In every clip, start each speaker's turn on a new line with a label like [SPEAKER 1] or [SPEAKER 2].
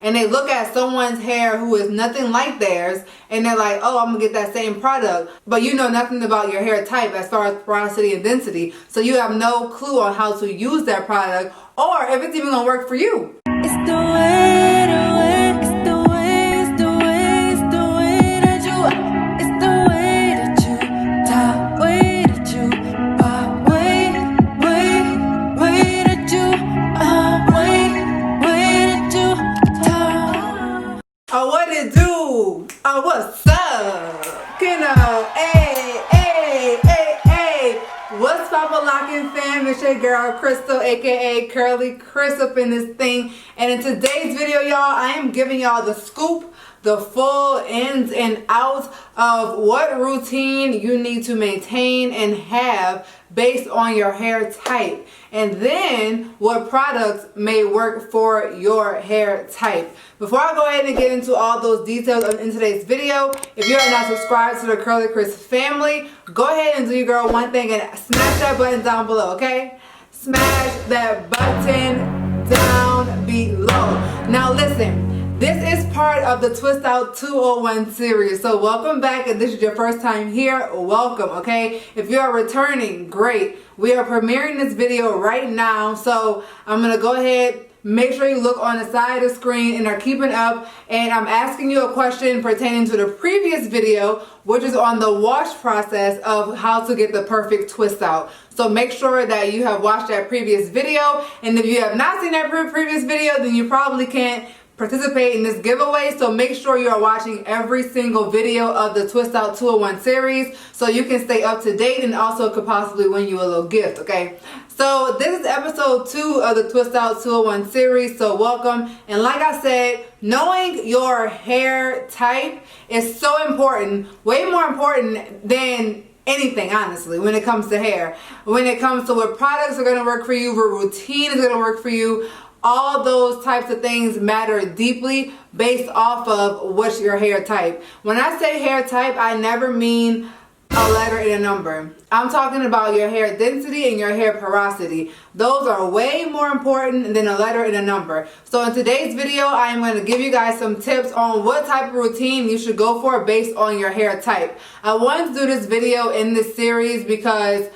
[SPEAKER 1] and they look at someone's hair who is nothing like theirs, and they're like, oh, I'm gonna get that same product, but you know nothing about your hair type as far as porosity and density, so you have no clue on how to use that product or if it's even gonna work for you.
[SPEAKER 2] It's the way, it's the way, it's the way, it's the way that you, it's the way that you talk, way that you pop, way that you, way that you talk.
[SPEAKER 1] Oh, what it do? Oh, what's up? You know, hey. What's poppin' lockin' fam? It's your girl Crystal, aka CurlieCrys up in this thing. And in today's video, y'all, I am giving y'all the scoop, the full ins and outs of what routine you need to maintain and have based on your hair type, and then what products may work for your hair type. Before I go ahead and get into all those details in today's video, if you are not subscribed to the CurlieCrys family, go ahead and do your girl one thing and smash that button down below, okay? Smash that button down below. Now listen, this is part of the Twist Out 201 series, so welcome back. If this is your first time here, welcome, okay? If you are returning, great. We are premiering this video right now, so I'm gonna go ahead, make sure you look on the side of the screen and are keeping up, and I'm asking you a question pertaining to the previous video, which is on the wash process of how to get the perfect twist out. So make sure that you have watched that previous video, and if you have not seen that previous video, then you probably can't participate in this giveaway. So make sure you are watching every single video of the Twist Out 201 series so you can stay up to date, and also could possibly win you a little gift, okay? So this is episode 2 of the Twist Out 201 series, so welcome. And like I said, knowing your hair type is so important, way more important than anything, honestly, when it comes to hair. When it comes to what products are going to work for you, what routine is going to work for you, all those types of things matter deeply based off of what's your hair type. When I say hair type, I never mean a letter and a number. I'm talking about your hair density and your hair porosity. Those are way more important than a letter and a number. So in today's video, I am going to give you guys some tips on what type of routine you should go for based on your hair type. I wanted to do this video in this series because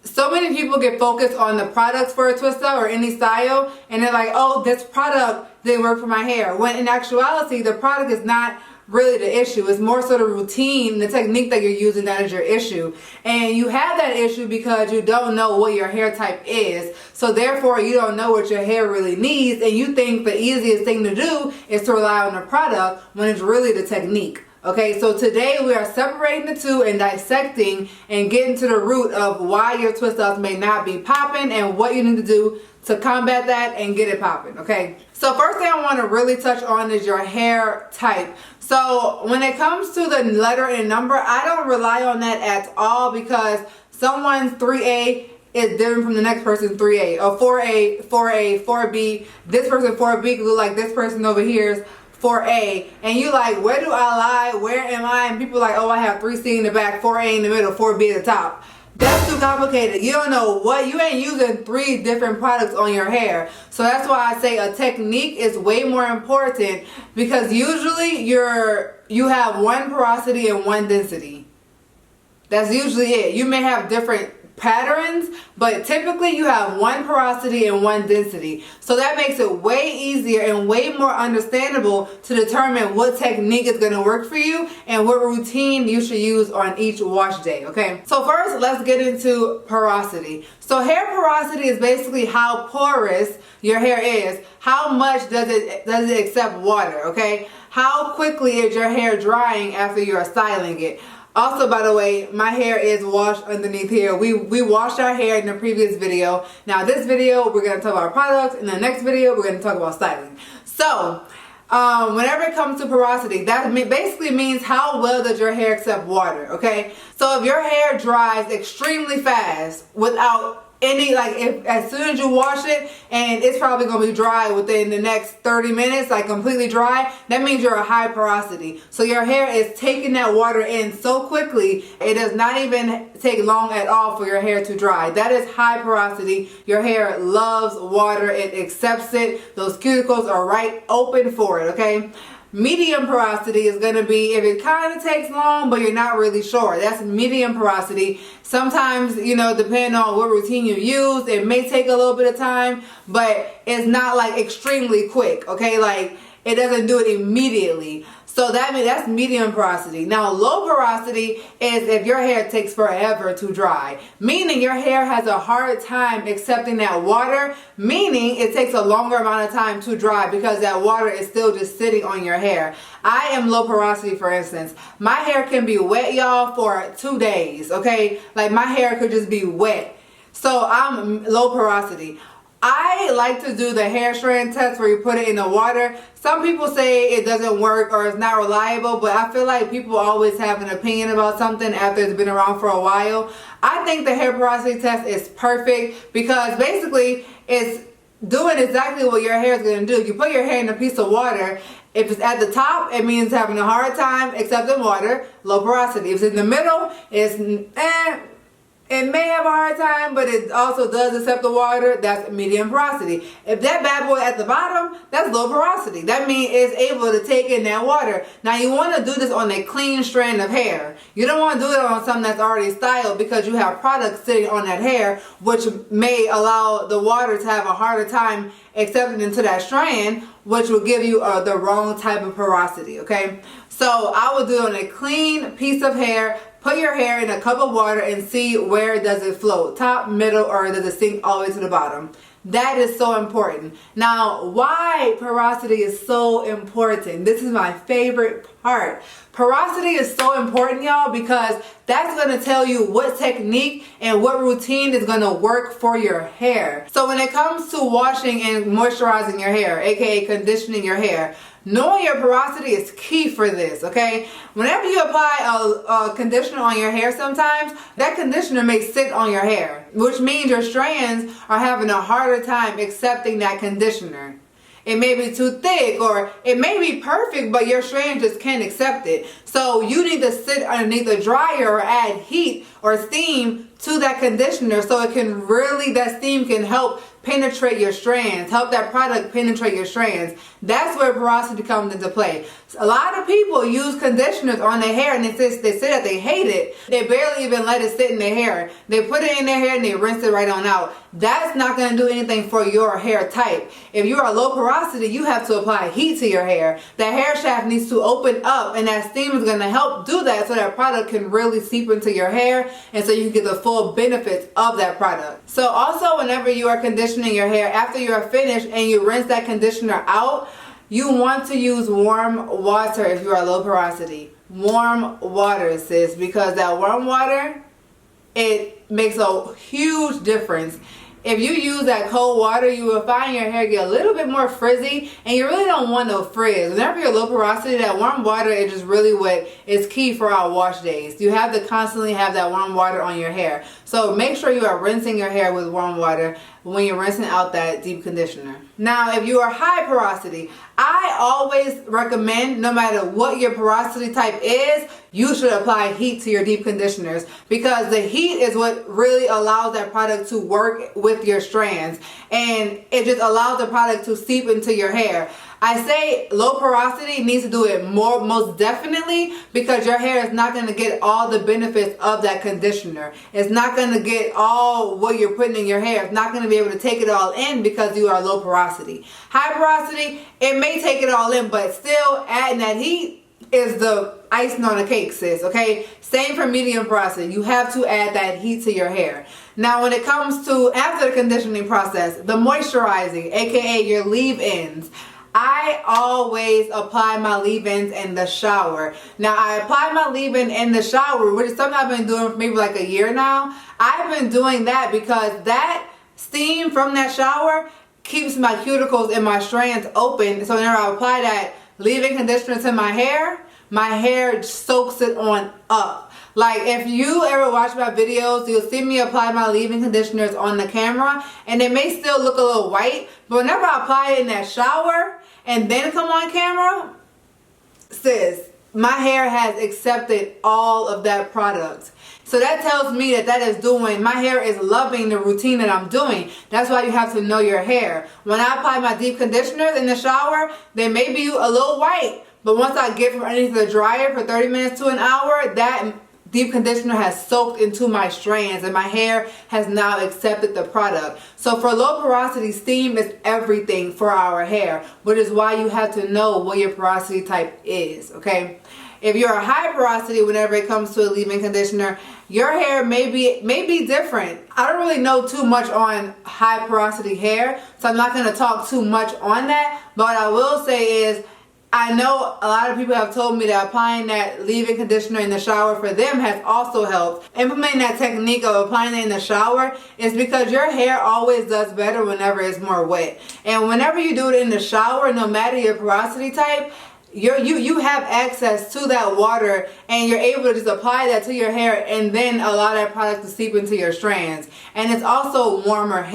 [SPEAKER 1] so many people get focused on the products for a twist out or any style, and they're like, oh, this product didn't work for my hair. When in actuality, the product is not really the issue. It's more so the routine, the technique that you're using that is your issue. And you have that issue because you don't know what your hair type is. So therefore, you don't know what your hair really needs, and you think the easiest thing to do is to rely on the product when it's really the technique. Okay, so today we are separating the two and dissecting and getting to the root of why your twist outs may not be popping and what you need to do to combat that and get it popping, okay? So first thing I want to really touch on is your hair type. So when it comes to the letter and number, I don't rely on that at all, because someone's 3A is different from the next person's 3A, or 4A, 4A, 4B. This person 4B could look like this person over here's 4A, and you like, where do I lie? Where am I? And people like, oh, I have 3C in the back, 4A in the middle, 4B at the top. That's too complicated. You don't know what, you ain't using 3 different products on your hair. So that's why I say a technique is way more important, because usually you have one porosity and one density. That's usually it. You may have different patterns, but typically you have one porosity and one density. So that makes it way easier and way more understandable to determine what technique is going to work for you and what routine you should use on each wash day, okay? So first, let's get into porosity. So hair porosity is basically how porous your hair is. How much does it accept water, okay? How quickly is your hair drying after you are styling it? Also, by the way, my hair is washed underneath here. We washed our hair in the previous video. Now this video, we're going to talk about products. In the next video, we're going to talk about styling. So, whenever it comes to porosity, that basically means how well does your hair accept water, okay? So if your hair dries extremely fast without if as soon as you wash it and it's probably gonna be dry within the next 30 minutes, like completely dry, that means you're a high porosity. So your hair is taking that water in so quickly, it does not even take long at all for your hair to dry. That is high porosity. Your hair loves water, it accepts it. Those cuticles are right open for it, okay? Medium porosity is going to be if it kind of takes long but you're not really sure. That's medium porosity. Sometimes, you know, depending on what routine you use, it may take a little bit of time, but it's not like extremely quick, okay? Like it doesn't do it immediately. So that means that's medium porosity. Now low porosity is if your hair takes forever to dry, meaning your hair has a hard time accepting that water, meaning it takes a longer amount of time to dry because that water is still just sitting on your hair. I am low porosity, for instance. My hair can be wet, y'all, for 2 days, okay? Like my hair could just be wet. So I'm low porosity. I like to do the hair strand test where you put it in the water. Some people say it doesn't work or it's not reliable, but I feel like people always have an opinion about something after it's been around for a while. I think the hair porosity test is perfect because basically it's doing exactly what your hair is going to do. You put your hair in a piece of water. If it's at the top, it means having a hard time accepting water, low porosity. If it's in the middle, it's it may have a hard time, but it also does accept the water. That's medium porosity. If that bad boy at the bottom, that's low porosity. That means it's able to take in that water. Now you want to do this on a clean strand of hair. You don't want to do it on something that's already styled because you have products sitting on that hair, which may allow the water to have a harder time accepting into that strand, which will give you the wrong type of porosity, okay? So I would do it on a clean piece of hair. Put your hair in a cup of water and see where does it float, top, middle, or does it sink all the way to the bottom. That is so important. Now, why porosity is so important? This is my favorite part. Porosity is so important, y'all, because that's going to tell you what technique and what routine is going to work for your hair. So when it comes to washing and moisturizing your hair, aka conditioning your hair, knowing your porosity is key for this, okay? Whenever you apply a conditioner on your hair sometimes, that conditioner may sit on your hair, which means your strands are having a harder time accepting that conditioner. It may be too thick or it may be perfect, but your strand just can't accept it. So you need to sit underneath a dryer or add heat or steam to that conditioner so it can really, that steam can help penetrate your strands, help that product penetrate your strands. That's where porosity comes into play. A lot of people use conditioners on their hair and they say that they hate it. They barely even let it sit in their hair. They put it in their hair and they rinse it right on out. That's not going to do anything for your hair type. If you are low porosity, you have to apply heat to your hair. The hair shaft needs to open up and that steam is going to help do that so that product can really seep into your hair and so you can get the full benefits of that product. So also whenever you are conditioning your hair, after you are finished and you rinse that conditioner out, you want to use warm water if you are low porosity. Warm water, sis, because that warm water, it makes a huge difference. If you use that cold water, you will find your hair get a little bit more frizzy and you really don't want no frizz. Whenever you're low porosity, that warm water is just really what is key for our wash days. You have to constantly have that warm water on your hair. So make sure you are rinsing your hair with warm water when you're rinsing out that deep conditioner. Now, if you are high porosity, I always recommend, no matter what your porosity type is, you should apply heat to your deep conditioners because the heat is what really allows that product to work with your strands and it just allows the product to seep into your hair. I say low porosity needs to do it most definitely because your hair is not going to get all the benefits of that conditioner. It's not going to get all what you're putting in your hair. It's not going to be able to take it all in because you are low porosity. High porosity, it may take it all in, but still adding that heat is the icing on the cake, sis, okay? Same for medium porosity. You have to add that heat to your hair. Now, when it comes to after the conditioning process, the moisturizing, aka your leave-ins, I always apply my leave-ins in the shower. Now, I apply my leave-in in the shower, which is something I've been doing for maybe like a year now. I've been doing that because that steam from that shower keeps my cuticles and my strands open. So whenever I apply that leave-in conditioner to my hair soaks it on up. Like, if you ever watch my videos, you'll see me apply my leave-in conditioners on the camera, and it may still look a little white, but whenever I apply it in that shower and then come on camera, sis, my hair has accepted all of that product. So that tells me that is doing, my hair is loving the routine that I'm doing. That's why you have to know your hair. When I apply my deep conditioners in the shower, they may be a little white, but once I get from underneath the dryer for 30 minutes to an hour, that deep conditioner has soaked into my strands and my hair has now accepted the product. So for low porosity, steam is everything for our hair, which is why you have to know what your porosity type is, okay? If you're a high porosity, whenever it comes to a leave-in conditioner, your hair may be different. I don't really know too much on high porosity hair, so I'm not going to talk too much on that. But what I will say is, I know a lot of people have told me that applying that leave-in conditioner in the shower for them has also helped. Implementing that technique of applying it in the shower is because your hair always does better whenever it's more wet. And whenever you do it in the shower, no matter your porosity type, you have access to that water, and you're able to just apply that to your hair and then allow that product to seep into your strands. And it's also warmer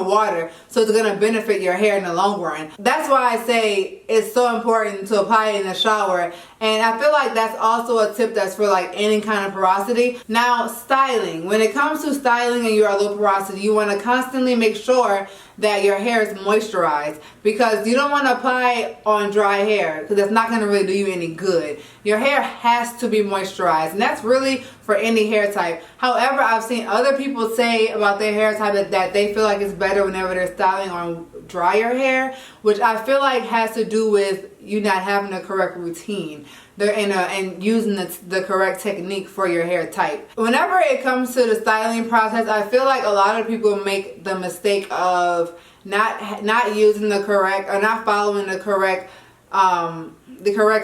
[SPEAKER 1] water, so it's going to benefit your hair in the long run. That's why I say it's so important to apply it in the shower. And I feel like that's also a tip that's for like any kind of porosity. Now, styling. When it comes to styling and you're a low porosity, you want to constantly make sure that your hair is moisturized, because you don't want to apply on dry hair, because that's not going to really do you any good. Your hair has to be moisturized, and that's really for any hair type. However, I've seen other people say about their hair type that they feel like it's better whenever they're styling on drier hair, which I feel like has to do with you not having a correct routine and using the correct technique for your hair type. Whenever it comes to the styling process, I feel like a lot of people make the mistake of not using the correct, or not following the correct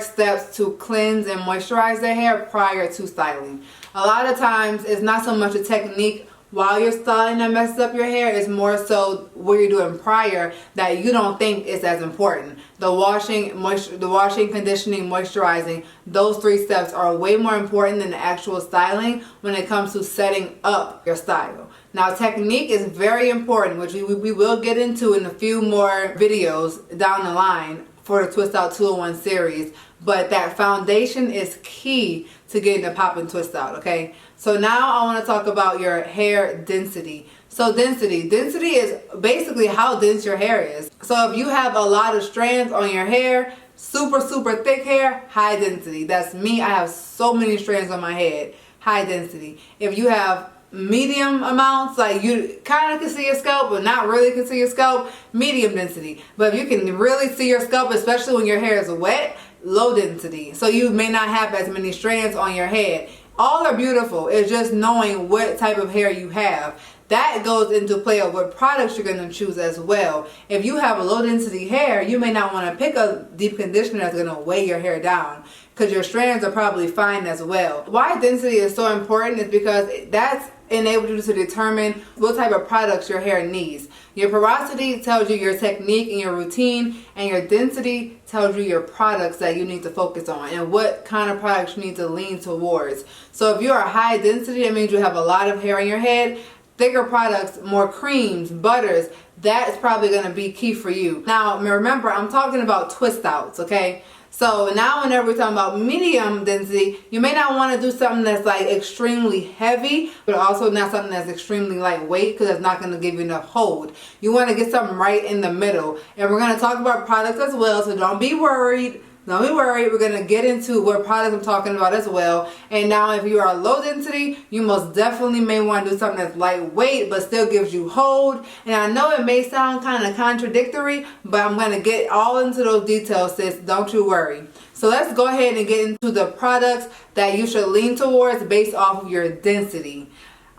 [SPEAKER 1] steps to cleanse and moisturize their hair prior to styling. A lot of times it's not so much a technique while you're styling that messes up your hair, it's more so what you're doing prior that you don't think is as important. The washing, conditioning, moisturizing, those three steps are way more important than the actual styling when it comes to setting up your style. Now, technique is very important, which we will get into in a few more videos down the line for the Twist Out 201 series, but that foundation is key to getting the pop and twist out, okay? So now I want to talk about your hair density. So density is basically how dense your hair is. So if you have a lot of strands on your hair, super thick hair, high density. That's me. I have so many strands on my head, high density. If you have medium amounts, like you kind of can see your scalp but not really can see your scalp, medium density. But if you can really see your scalp, especially when your hair is wet, low density. So you may not have as many strands on your head. All are beautiful. It's just knowing what type of hair you have. That goes into play of what products you're going to choose as well. If you have a low density hair, you may not want to pick a deep conditioner that's going to weigh your hair down, because your strands are probably fine as well. Why density is so important is because that's enables you to determine what type of products your hair needs. Your porosity tells you your technique and your routine, and your density tells you your products that you need to focus on and what kind of products you need to lean towards. So if you're a high density, that means you have a lot of hair in your head. Thicker products, more creams, butters, that is probably going to be key for you. Now remember, I'm talking about twist outs, okay? So now whenever we're talking about medium density, you may not want to do something that's like extremely heavy, but also not something that's extremely lightweight, because that's not going to give you enough hold. You want to get something right in the middle. And we're going to talk about products as well, so don't be worried. Don't be worried, we're going to get into what products I'm talking about as well. And now if you are low density, you most definitely may want to do something that's lightweight but still gives you hold. And I know it may sound kind of contradictory, but I'm going to get all into those details, sis. Don't you worry. So let's go ahead and get into the products that you should lean towards based off of your density.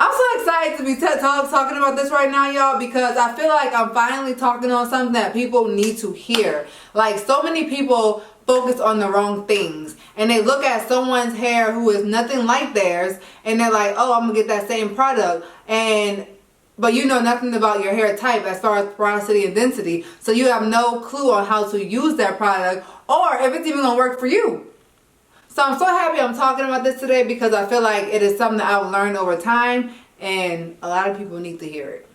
[SPEAKER 1] I'm so excited to be talking about this right now, y'all, because I feel like I'm finally talking on something that people need to hear. Like, so many people focus on the wrong things, and they look at someone's hair who is nothing like theirs, and they're like, oh, I'm gonna get that same product, but you know nothing about your hair type as far as porosity and density, so you have no clue on how to use that product or if it's even gonna work for you. So I'm so happy I'm talking about this today because I feel like it is something that I've learned over time and a lot of people need to hear it.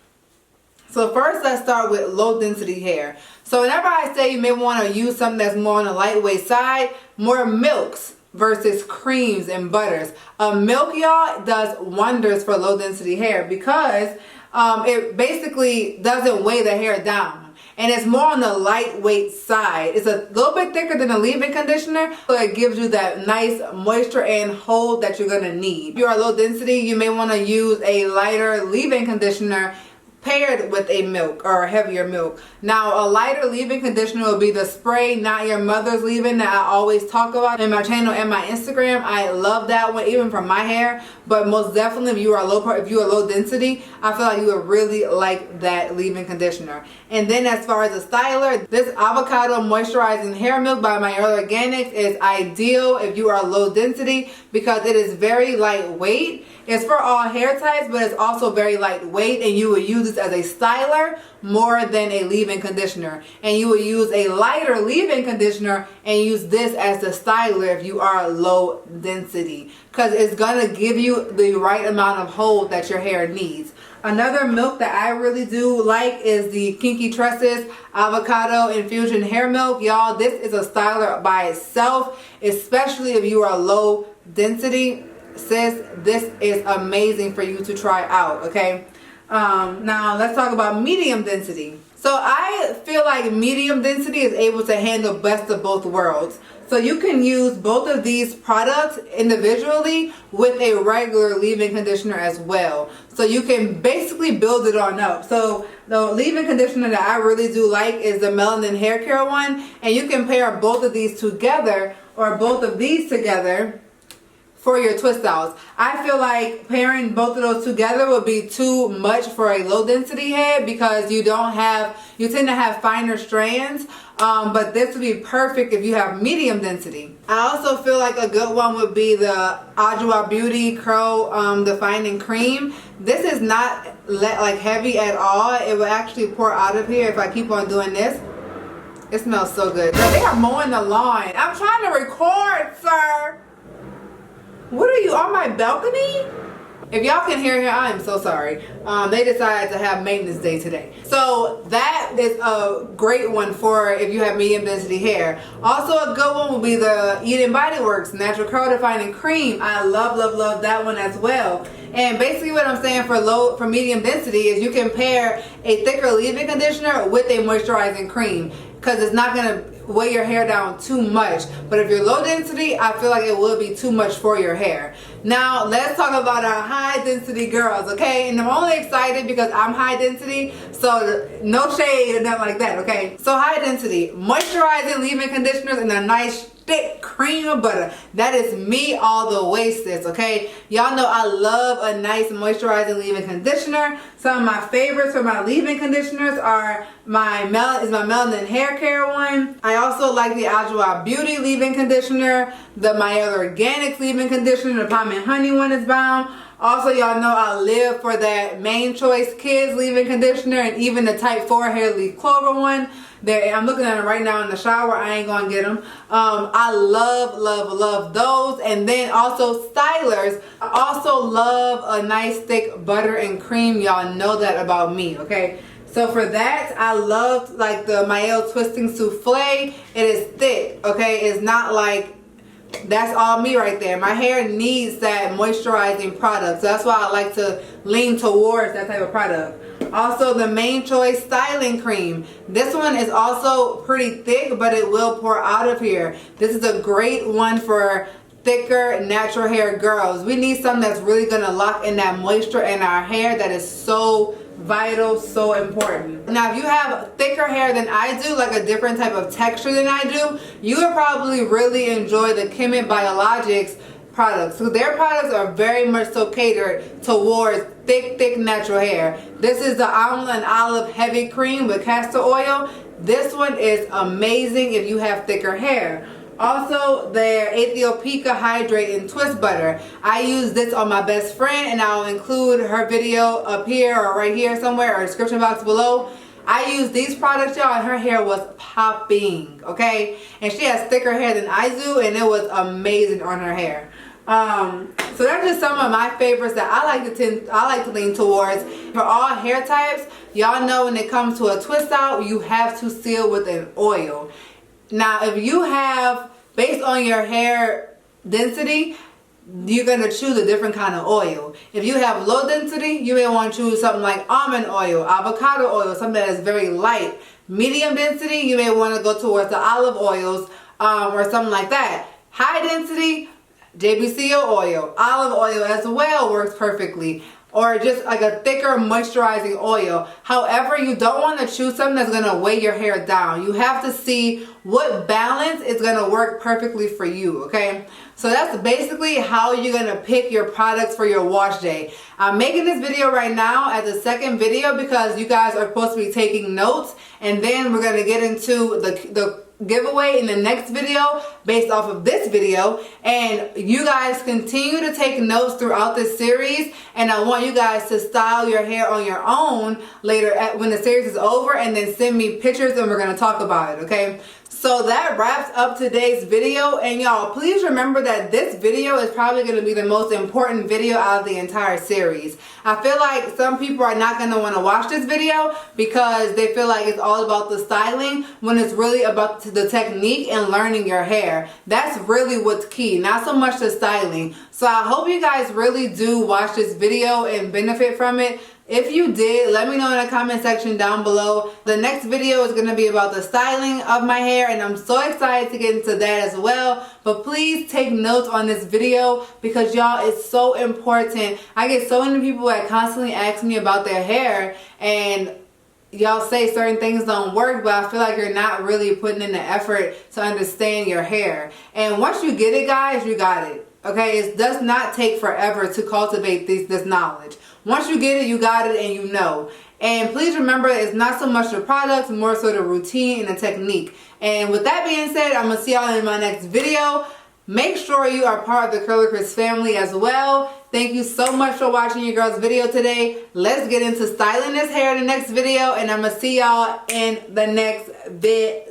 [SPEAKER 1] So first, let's start with low density hair. So whenever I say you may want to use something that's more on the lightweight side, more milks versus creams and butters. Milk, y'all, does wonders for low density hair because it basically doesn't weigh the hair down. And it's more on the lightweight side. It's a little bit thicker than a leave-in conditioner, so it gives you that nice moisture and hold that you're gonna need. If you are low density, you may want to use a lighter leave-in conditioner paired with a milk or a heavier milk. Now, a lighter leave-in conditioner will be the spray, Not Your Mother's leave-in, that I always talk about in my channel and my Instagram. I love that one, even for my hair. But most definitely, if you are low density, I feel like you would really like that leave-in conditioner. And then, as far as a styler, this avocado moisturizing hair milk by Biologics is ideal if you are low density because it is very lightweight. It's for all hair types, but it's also very lightweight, and you would use this as a styler more than a leave-in conditioner. And you would use a lighter leave-in conditioner and use this as the styler if you are low density, because it's gonna give you the right amount of hold that your hair needs. Another milk that I really do like is the KINKY Tresses Avocado Infusion Hair Milk. Y'all, this is a styler by itself, especially if you are low density. Sis, this is amazing for you to try out, okay? Now let's talk about medium density. So I feel like medium density is able to handle best of both worlds. So you can use both of these products individually with a regular leave-in conditioner as well. So you can basically build it on up. So the leave-in conditioner that I really do like is the Melanin Hair Care one. And you can pair both of these together or both of these together for your twist outs. I feel like pairing both of those together would be too much for a low density head because you tend to have finer strands. But this would be perfect if you have medium density. I also feel like a good one would be the Adwoa Beauty Curl Defining Cream. This is not like heavy at all. It will actually pour out of here if I keep on doing this. It smells so good. Girl, they are mowing the lawn. I'm trying to record, sir. What are you, on my balcony? If y'all can hear here, I am so sorry. They decided to have maintenance day today. So that is a great one for if you have medium density hair. Also a good one will be the Eden Body Works Natural Curl Defining Cream. I love, love, love that one as well. And basically what I'm saying for medium density is you can pair a thicker leave-in conditioner with a moisturizing cream, because it's not gonna weigh your hair down too much. But if you're low density, I feel like it will be too much for your hair. Now let's talk about our high density girls, okay? And I'm only excited because I'm high density, so no shade or nothing like that, okay? So high density, moisturizing leave-in conditioners and a nice thick cream of butter. That is me all the way, sis, okay? Y'all know I love a nice moisturizing leave-in conditioner. Some of my favorites for my leave-in conditioners are my Melanin Hair Care one. I also like the Adwoa Beauty leave-in conditioner, the Biologics leave-in conditioner, the Palm and Honey one is bomb. Also, y'all know I live for that Main Choice Kids leave-in conditioner and even the Type 4 Hair Leaf Clover one. I'm looking at them right now in the shower. I ain't gonna get them. I love, love, love those. And then also stylers. I also love a nice thick butter and cream. Y'all know that about me, okay? So for that, I love like the Mael Twisting Souffle. It is thick, okay? It's not like, that's all me right there. My hair needs that moisturizing product. So that's why I like to lean towards that type of product. Also the Main Choice Styling Cream. This one is also pretty thick, but it will pour out of here. This is a great one for thicker natural hair girls. We need something that's really gonna lock in that moisture in our hair that is so vital, so important. Now if you have thicker hair than I do, like a different type of texture than I do, you would probably really enjoy the Kimi Biologics products. So their products are very much so catered towards thick natural hair. This is the Almond and Olive Heavy Cream with castor oil. This one is amazing if you have thicker hair. Also, their Ethiopia Hydrating Twist Butter. I use this on my best friend, and I'll include her video up here or right here somewhere or description box below. I used these products, y'all, and her hair was popping, okay? And she has thicker hair than I do, and it was amazing on her hair. So that's just some of my favorites that I like to lean towards. For all hair types, y'all know when it comes to a twist out, you have to seal with an oil. Now, if you have, based on your hair density, you're going to choose a different kind of oil. If you have low density, you may want to choose something like almond oil, avocado oil, something that is very light. Medium density, you may want to go towards the olive oils or something like that. High density, JBCO oil, olive oil as well works perfectly. Or just like a thicker moisturizing oil. However, you don't want to choose something that's going to weigh your hair down. You have to see what balance is going to work perfectly for you, okay? So that's basically how you're going to pick your products for your wash day. I'm making this video right now as a second video because you guys are supposed to be taking notes, and then we're going to get into the giveaway in the next video based off of this video. And you guys continue to take notes throughout this series, and I want you guys to style your hair on your own later when the series is over, and then send me pictures and we're going to talk about it, okay? So that wraps up today's video, and y'all please remember that this video is probably going to be the most important video out of the entire series. I feel like some people are not going to want to watch this video because they feel like it's all about the styling when it's really about the technique and learning your hair. That's really what's key, not so much the styling. So I hope you guys really do watch this video and benefit from it. If you did, let me know in the comment section down below. The next video is going to be about the styling of my hair, and I'm so excited to get into that as well. But please take notes on this video because y'all, it's so important. I get so many people that constantly ask me about their hair, and y'all say certain things don't work, but I feel like you're not really putting in the effort to understand your hair. And once you get it, guys, you got it. Okay, it does not take forever to cultivate this knowledge. Once you get it, you got it, and you know. And please remember, it's not so much the products, more so the routine and the technique. And with that being said, I'm going to see y'all in my next video. Make sure you are part of the CurlieCrys family as well. Thank you so much for watching your girl's video today. Let's get into styling this hair in the next video, and I'm going to see y'all in the next video.